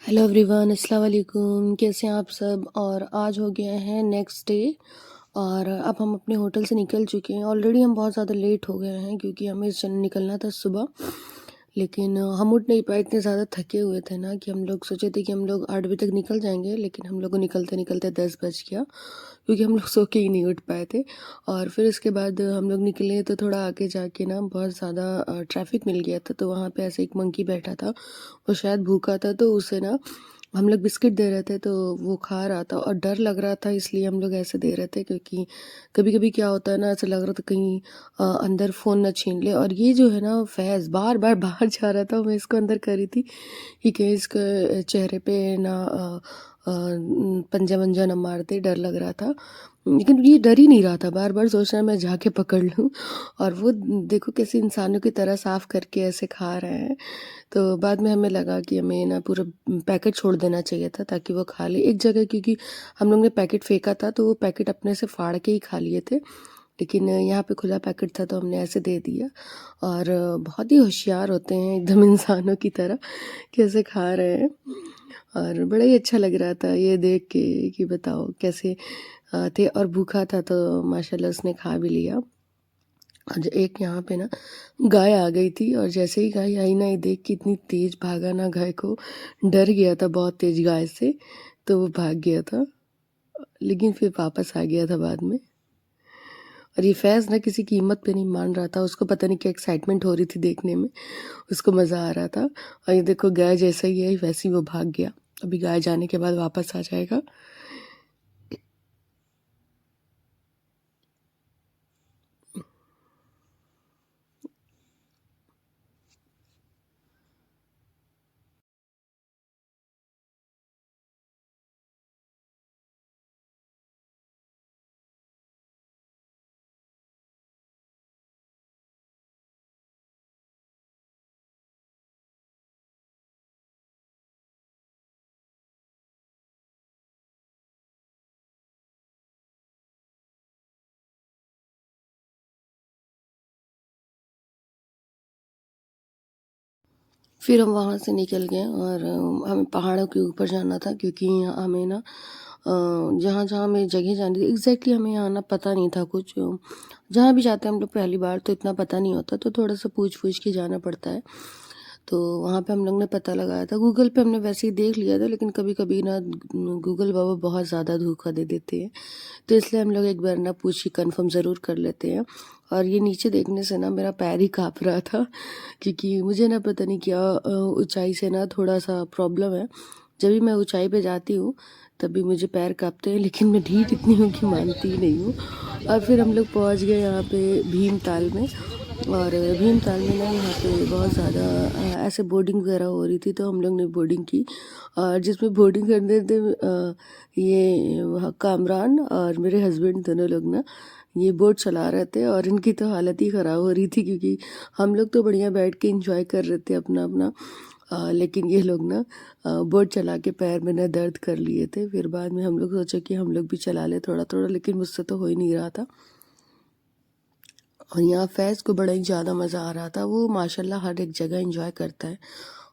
Hello everyone, अस्सलाम वालेकुम। कैसे हैं आप सब। और आज हो गया है नेक्स्ट डे और अब हम अपने होटल से निकल चुके हैं। ऑलरेडी हम बहुत ज़्यादा लेट हो गए हैं क्योंकि हमें निकलना था सुबह, लेकिन हम उठ नहीं पाए। इतने ज़्यादा थके हुए थे ना कि हम लोग सोचे थे कि हम लोग 8 बजे तक निकल जाएंगे, लेकिन हम लोग को निकलते निकलते 10 बज गया क्योंकि हम लोग सो के ही नहीं उठ पाए थे। और फिर इसके बाद हम लोग निकले तो थोड़ा आगे जाके ना बहुत ज़्यादा ट्रैफिक मिल गया था। तो वहाँ पे ऐसे एक मंकी बैठा था, वो शायद भूखा था, तो उसे ना हम लोग बिस्किट दे रहे थे तो वो खा रहा था और डर लग रहा था, इसलिए हम लोग ऐसे दे रहे थे क्योंकि कभी कभी क्या होता है ना, ऐसा लग रहा था कहीं अंदर फ़ोन ना छीन ले। और ये जो है ना फैज़ बार बार बाहर जा रहा था, मैं इसको अंदर करी थी कि कहीं इसके चेहरे पे ना पंजा वंजा ना मार दे, डर लग रहा था। लेकिन ये डर ही नहीं रहा था, बार बार सोच रहा है मैं जाके पकड़ लूँ। और वो देखो कैसे इंसानों की तरह साफ़ करके ऐसे खा रहे हैं। तो बाद में हमें लगा कि हमें ना पूरा पैकेट छोड़ देना चाहिए था ताकि वो खा ले एक जगह, क्योंकि हम लोग ने पैकेट फेंका था तो वो पैकेट अपने से फाड़ के ही खा लिए थे। लेकिन यहाँ पे खुला पैकेट था तो हमने ऐसे दे दिया। और बहुत ही होशियार होते हैं एकदम इंसानों की तरह, कैसे खा रहे हैं। और बड़ा ही अच्छा लग रहा था ये देख के कि बताओ कैसे थे। और भूखा था तो माशाल्लाह उसने खा भी लिया। और एक यहाँ पे ना गाय आ गई थी, और जैसे ही गाय आई ना, ये देख के इतनी तेज भागा ना, गाय को डर गया था बहुत तेज गाय से, तो वो भाग गया था, लेकिन फिर वापस आ गया था बाद में। और ये फैज़ ना किसी कीमत पे नहीं मान रहा था, उसको पता नहीं क्या एक्साइटमेंट हो रही थी देखने में, उसको मज़ा आ रहा था। और ये देखो गाय जैसा ही है वैसे ही वो भाग गया। अभी गाय जाने के बाद वापस आ जाएगा। फिर हम वहाँ से निकल गए और हमें पहाड़ों के ऊपर जाना था क्योंकि हमें ना जहाँ जहाँ हमें जगह जानी थी एग्जैक्टली, हमें यहाँ ना पता नहीं था कुछ। जहाँ भी जाते हैं हम लोग पहली बार तो इतना पता नहीं होता, तो थोड़ा सा पूछ पूछ के जाना पड़ता है। तो वहाँ पे हम लोग ने पता लगाया था, गूगल पे हमने वैसे ही देख लिया था, लेकिन कभी कभी ना गूगल बाबा बहुत ज़्यादा धोखा दे देते हैं, तो इसलिए हम लोग एक बार ना पूछ के कंफर्म ज़रूर कर लेते हैं। और ये नीचे देखने से ना मेरा पैर ही काँप रहा था क्योंकि मुझे ना पता नहीं क्या ऊंचाई से ना थोड़ा सा प्रॉब्लम है। जब भी मैं ऊंचाई पे जाती हूँ तभी मुझे पैर काँपते हैं, लेकिन मैं ढीठ इतनी हूँ कि मानती ही नहीं हूँ। और फिर हम लोग पहुँच गए यहाँ पे भीमताल में। और भीमताल में ना यहाँ पे बहुत ज़्यादा ऐसे बोर्डिंग वगैरह हो रही थी, तो हम लोग ने बोर्डिंग की। और जिसमें बोर्डिंग करने थे ये कामरान और मेरे हस्बैंड दोनों लोग ना ये बोट चला रहे थे, और इनकी तो हालत ही ख़राब हो रही थी क्योंकि हम लोग तो बढ़िया बैठ के एंजॉय कर रहे थे अपना अपना। लेकिन ये लोग ना बोट चला के पैर में ना दर्द कर लिए थे। फिर बाद में हम लोग सोचे कि हम लोग भी चला ले थोड़ा थोड़ा, लेकिन मुझसे तो हो ही नहीं रहा था। और यहाँ फैज़ को बड़ा ही ज़्यादा मज़ा आ रहा था, वो माशाल्लाह हर एक जगह एंजॉय करता है।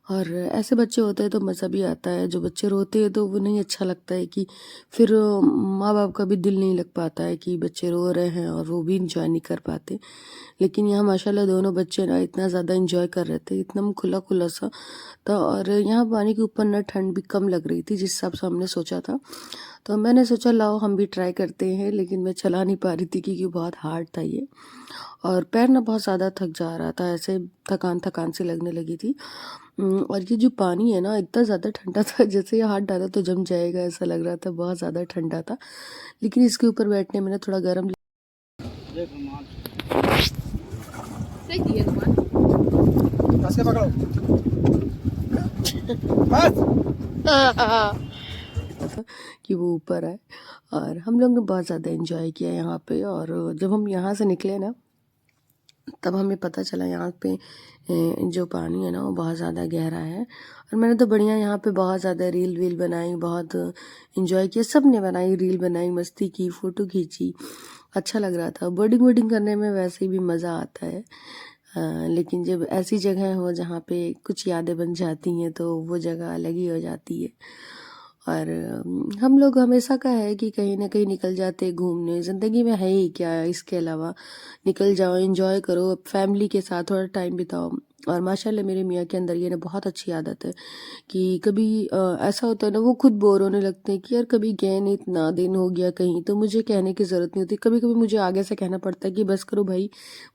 और ऐसे बच्चे होते हैं तो मज़ा भी आता है, जो बच्चे रोते हैं तो वो नहीं अच्छा लगता है कि फिर माँ बाप का भी दिल नहीं लग पाता है कि बच्चे रो रहे हैं और वो भी इंजॉय नहीं कर पाते। लेकिन यहाँ माशाल्लाह दोनों बच्चे ना इतना ज़्यादा इंजॉय कर रहे थे, इतना खुला खुला सा था। और यहाँ पानी के ऊपर ना ठंड भी कम लग रही थी जिस हिसाब से हमने सोचा था। तो मैंने सोचा लाओ हम भी ट्राई करते हैं, लेकिन मैं चला नहीं पा रही थी क्योंकि बहुत हार्ड था ये। और पैर ना बहुत ज़्यादा थक जा रहा था, ऐसे थकान थकान सी लगने लगी थी। और ये जो पानी है ना इतना ज़्यादा ठंडा था, जैसे ये हाथ डाला तो जम जाएगा ऐसा लग रहा था, बहुत ज़्यादा ठंडा था। लेकिन इसके ऊपर बैठने में ना थोड़ा गर्म कि वो ऊपर आए। और हम लोग ने बहुत ज़्यादा एंजॉय किया यहाँ पे। और जब हम यहाँ से निकले ना तब हमें पता चला यहाँ पे जो पानी है ना वो बहुत ज़्यादा गहरा है। और मैंने तो बढ़िया यहाँ पे बहुत ज़्यादा रील वील बनाई, बहुत इंजॉय किया, सब ने बनाई, रील बनाई, मस्ती की, फ़ोटो खींची, अच्छा लग रहा था। बोर्डिंग वोर्डिंग करने में वैसे भी मज़ा आता है। लेकिन जब ऐसी जगह हो जहाँ पे कुछ यादें बन जाती हैं तो वो जगह अलग ही हो जाती है। और हम लोग हमेशा का है कि कहीं ना कहीं निकल जाते हैं घूमने, ज़िंदगी में है ही क्या इसके अलावा, निकल जाओ, एंजॉय करो, फैमिली के साथ थोड़ा टाइम बिताओ। और माशाल्लाह मेरे मियाँ के अंदर ये ना बहुत अच्छी आदत है कि कभी ऐसा होता है ना, वो खुद बोर होने लगते हैं कि यार कभी गए नहीं, इतना दिन हो गया कहीं, तो मुझे कहने की ज़रूरत नहीं होती। कभी कभी मुझे आगे से कहना पड़ता है कि बस करो भाई,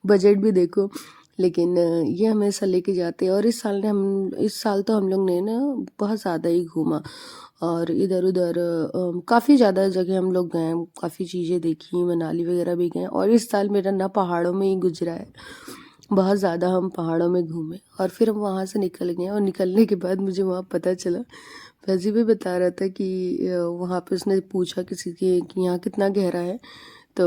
बजट भी देखो। लेकिन ये हमेशा लेके जाते हैं। और इस साल तो हम लोग ने ना बहुत ज़्यादा ही घूमा, और इधर उधर काफ़ी ज़्यादा जगह हम लोग गए, काफ़ी चीज़ें देखी, मनाली वगैरह भी गए। और इस साल मेरा ना पहाड़ों में ही गुजरा है, बहुत ज़्यादा हम पहाड़ों में घूमे। और फिर हम वहाँ से निकल गए, और निकलने के बाद मुझे वहाँ पता चला, फैज़ी भी बता रहा था कि वहाँ पे उसने पूछा किसी के कि यहाँ कितना गहरा है, तो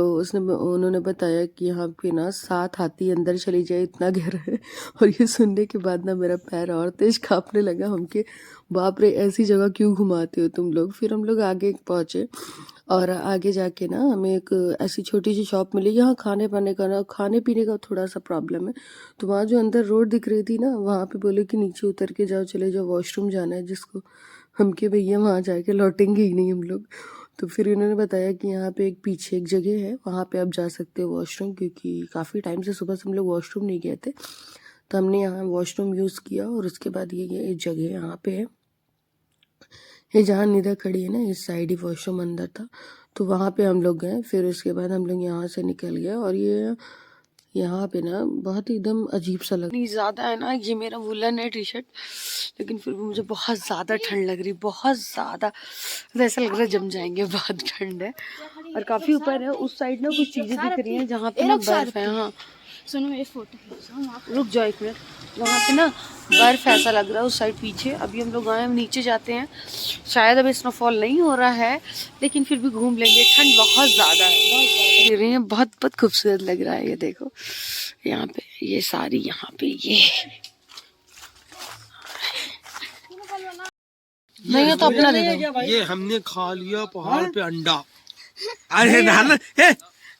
उन्होंने बताया कि यहाँ पे ना 7 हाथी अंदर चली जाए, इतना गहरा है। और ये सुनने के बाद ना मेरा पैर और तेज कांपने लगा, हम के बाप रे, ऐसी जगह क्यों घुमाते हो तुम लोग। फिर हम लोग आगे पहुँचे, और आगे जाके ना हमें एक ऐसी छोटी सी शॉप मिली। यहाँ खाने पीने का थोड़ा सा प्रॉब्लम है, तो वहाँ जो अंदर रोड दिख रही थी ना, वहाँ पे बोले कि नीचे उतर के जाओ, चले जाओ, वॉशरूम जाना है जिसको। हम के भैया वहाँ जाके लौटेंगे ही नहीं हम लोग। तो फिर इन्होंने बताया कि यहाँ पे एक पीछे एक जगह है, वहाँ पे आप जा सकते हो वॉशरूम, क्योंकि काफ़ी टाइम से सुबह से हम लोग वॉशरूम नहीं गए थे, तो हमने यहाँ वॉशरूम यूज़ किया। और उसके बाद ये जगह यहाँ पे है, ये जहाँ निदा खड़ी है ना, इस साइड ही वॉशरूम अंदर था, तो वहाँ पे हम लोग गए। फिर उसके बाद हम लोग यहाँ से निकल गए। और ये यहाँ पे ना बहुत ही एकदम अजीब सा लग, नहीं ज़्यादा है ना, ये मेरा वुलन है टी शर्ट, लेकिन फिर भी मुझे बहुत ज़्यादा ठंड लग रही, बहुत ज़्यादा, ऐसा लग रहा है जम जाएंगे, बहुत ठंड है। और काफ़ी ऊपर है, उस साइड ना कुछ चीज़ें दिख रही हैं जहाँ पे ना बर्फ है। हाँ सुनो, मेरी फोटो रुक जाओ एक मिनट, वहाँ पे ना बर्फ ऐसा लग रहा है उस साइड पीछे। अभी हम लोग आए, हम नीचे जाते हैं, शायद अभी स्नोफॉल नहीं हो रहा है, लेकिन फिर भी घूम लेंगे। ठंड बहुत ज़्यादा है, बहुत ज़्यादा गिर रही है, बहुत बहुत खूबसूरत लग रहा है। ये देखो यहाँ पे, ये सारी यहाँ पे ये नहीं तो अपना दे दो। ये हमने खा लिया पहाड़ पे अंडा। अरे ना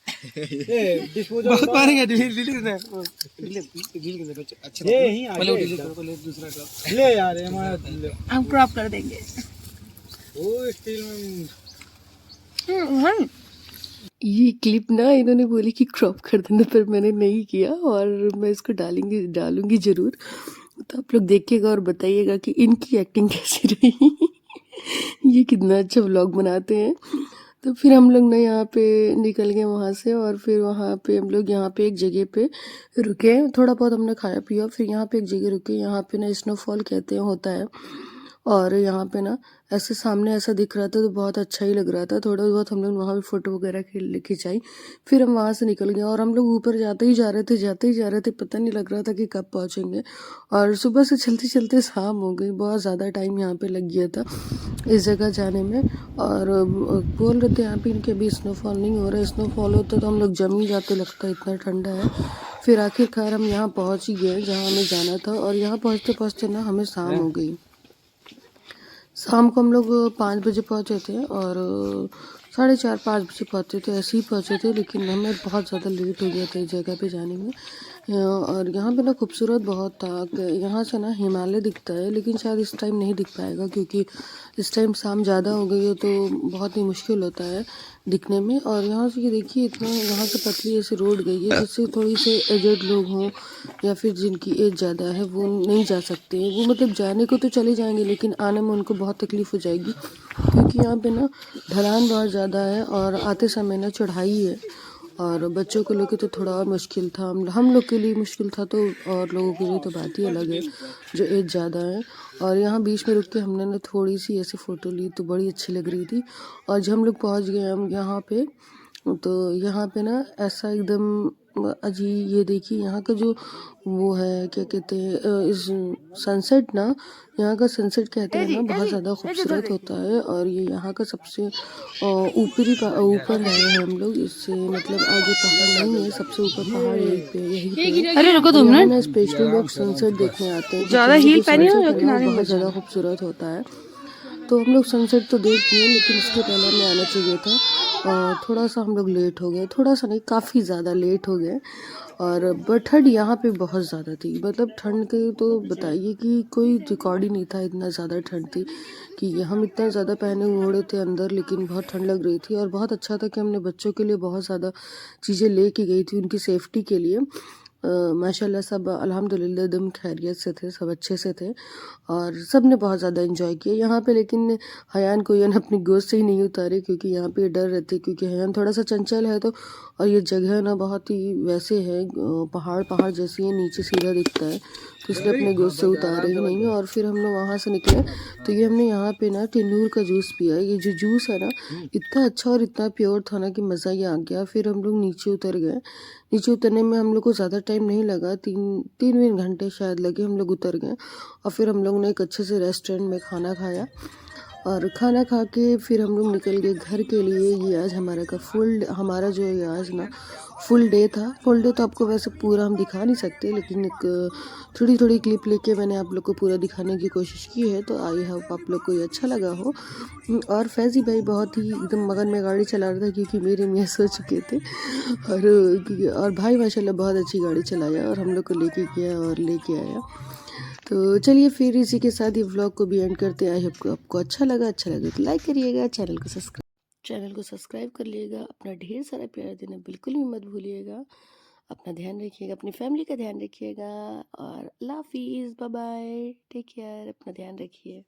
बहुत मारेंगे, डिलीट करना अच्छा, पहले डिलीट करो, पहले दूसरा क्रॉप ले यार, हमारा हम क्रॉप कर देंगे। ओ स्टील में ये क्लिप ना इन्होंने बोली कि क्रॉप कर देना, पर मैंने नहीं किया, और मैं इसको डालूंगी ज़रूर। तो आप लोग देखिएगा और बताइएगा कि इनकी एक्टिंग कैसी रही। ये कितना अच्छा व्लॉग बनाते हैं। तो फिर हम लोग ना यहाँ पे निकल गए वहाँ से, और फिर वहाँ पे हम लोग यहाँ पे एक जगह पे रुके, थोड़ा बहुत हमने खाया पिया, फिर यहाँ पे एक जगह रुके। यहाँ पे ना स्नोफॉल कहते हैं होता है, और यहाँ पे ना ऐसे सामने ऐसा दिख रहा था, तो बहुत अच्छा ही लग रहा था। थोड़ा बहुत हम लोग वहाँ पे फ़ोटो वगैरह खिंचाई, फिर हम वहाँ से निकल गए। और हम लोग ऊपर जाते ही जा रहे थे, पता नहीं लग रहा था कि कब पहुँचेंगे। और सुबह से चलते चलते शाम हो गई, बहुत ज़्यादा टाइम यहाँ पे लग गया था इस जगह जाने में। और बोल रहे थे यहाँ पे इनके अभी स्नोफॉल नहीं हो रहा है, स्नोफॉल होता तो हम लोग जम ही जाते, लगता है इतना ठंडा है। फिर आखिरकार हम यहाँ पहुँच ही गए जहाँ हमें जाना था। और यहाँ पहुँचते पहुँचते ना हमें शाम हो गई। शाम को हम लोग 5 बजे पहुँचे थे, और 4:30-5 बजे पहुँचे थे, ऐसे ही पहुँचे थे। लेकिन हमें बहुत ज़्यादा लेट हो गया था इस जगह पे जाने में। और यहाँ पे ना खूबसूरत बहुत था, यहाँ से ना हिमालय दिखता है, लेकिन शायद इस टाइम नहीं दिख पाएगा, क्योंकि इस टाइम शाम ज़्यादा हो गई है, तो बहुत ही मुश्किल होता है दिखने में। और यहाँ से ये देखिए, इतना यहाँ से पतली ऐसे रोड गई है, जिससे थोड़ी से एजेड लोग हों या फिर जिनकी एज ज़्यादा है, वो नहीं जा सकते हैं। वो मतलब जाने को तो चले जाएंगे, लेकिन आने में उनको बहुत तकलीफ़ हो जाएगी, क्योंकि यहाँ पे ना ढलान बहुत ज़्यादा है, और आते समय ना चढ़ाई है। और बच्चों को लेकर तो थोड़ा और मुश्किल था, हम लोग के लिए मुश्किल था, तो और लोगों के लिए तो बात ही अलग है जो एज ज़्यादा है। और यहाँ बीच में रुक के हमने ना थोड़ी सी ऐसी फ़ोटो ली, तो बड़ी अच्छी लग रही थी। और जब हम लोग पहुँच गए हम यहाँ पे, तो यहाँ पे ना ऐसा एकदम अजीब, ये देखिए यहाँ का जो वो है, क्या कहते हैं, इस सनसेट ना, यहाँ का सनसेट कहते हैं ना, बहुत ज़्यादा खूबसूरत होता है। और ये यहाँ का सबसे ऊपर है हम लोग, इससे मतलब आगे पहाड़ नहीं है, सबसे ऊपर पहाड़ यही पे। अरे रुको 2 मिनट, स्पेशली लोग सनसेट देखने आते हैं, ज़्यादा हील पहनी हो, बहुत ज़्यादा खूबसूरत होता है। तो हम लोग सनसेट तो देख लिए, लेकिन इसके पहले हमें आना चाहिए था। थोड़ा-सा हम लोग लेट हो गए, थोड़ा-सा नहीं काफ़ी ज़्यादा लेट हो गए और बट ठंड यहाँ पे बहुत ज़्यादा थी। मतलब ठंड की तो बताइए कि कोई रिकॉर्ड ही नहीं था, इतना ज़्यादा ठंड थी कि हम इतना ज़्यादा पहने ओढ़े थे अंदर, लेकिन बहुत ठंड लग रही थी और बहुत अच्छा था कि हमने बच्चों के लिए बहुत ज़्यादा चीज़ें लेके गई थी उनकी सेफ्टी के लिए। माशाल्लाह सब अल्हम्दुलिल्लाह एकदम खैरियत से थे, सब अच्छे से थे और सब ने बहुत ज़्यादा एंजॉय किया यहाँ पे। लेकिन हयान को ये ना अपनी गोद से ही नहीं उतारे क्योंकि यहाँ पे डर रहते, क्योंकि हयान थोड़ा सा चंचल है तो, और ये जगह ना बहुत ही वैसे है पहाड़ पहाड़ जैसी है, नीचे सीधा दिखता है, तो इसलिए अपने गोद से उतारे ही नहीं। और फिर हम लोग वहाँ से निकले तो ये हमने यहाँ पे ना टेनूर का जूस पिया। ये जो जूस है ना इतना अच्छा और इतना प्योर था ना कि मज़ा ही आ गया। फिर हम लोग नीचे उतर गए। नीचे उतरने में हम लोग को ज़्यादा टाइम नहीं लगा, 3 घंटे शायद लगे, हम लोग उतर गए। और फिर हम लोग ने एक अच्छे से रेस्टोरेंट में खाना खाया और खाना खा के फिर हम लोग निकल गए घर के लिए। ये आज हमारा जो ये आज ना फुल डे था। फुल डे तो आपको वैसे पूरा हम दिखा नहीं सकते, लेकिन एक थोड़ी थोड़ी क्लिप लेके मैंने आप लोग को पूरा दिखाने की कोशिश की है, तो आई होप आप लोग को ये अच्छा लगा हो। और फैज़ी भाई बहुत ही एकदम मगन में गाड़ी चला रहा था क्योंकि मेरे मियाँ सो चुके थे और भाई माशाल्लाह बहुत अच्छी गाड़ी चलाया और हम लोग को लेके गया और लेके आया। तो चलिए फिर इसी के साथ ये व्लॉग को भी एंड करते हैं। आई होप आपको अच्छा लगा तो लाइक करिएगा, चैनल को सब्सक्राइब कर लीजिएगा, अपना ढेर सारा प्यार देना बिल्कुल भी मत भूलिएगा। अपना ध्यान रखिएगा, अपनी फैमिली का ध्यान रखिएगा और अल्लाह हाफिज़, बाय बाय, टेक केयर, अपना ध्यान रखिए।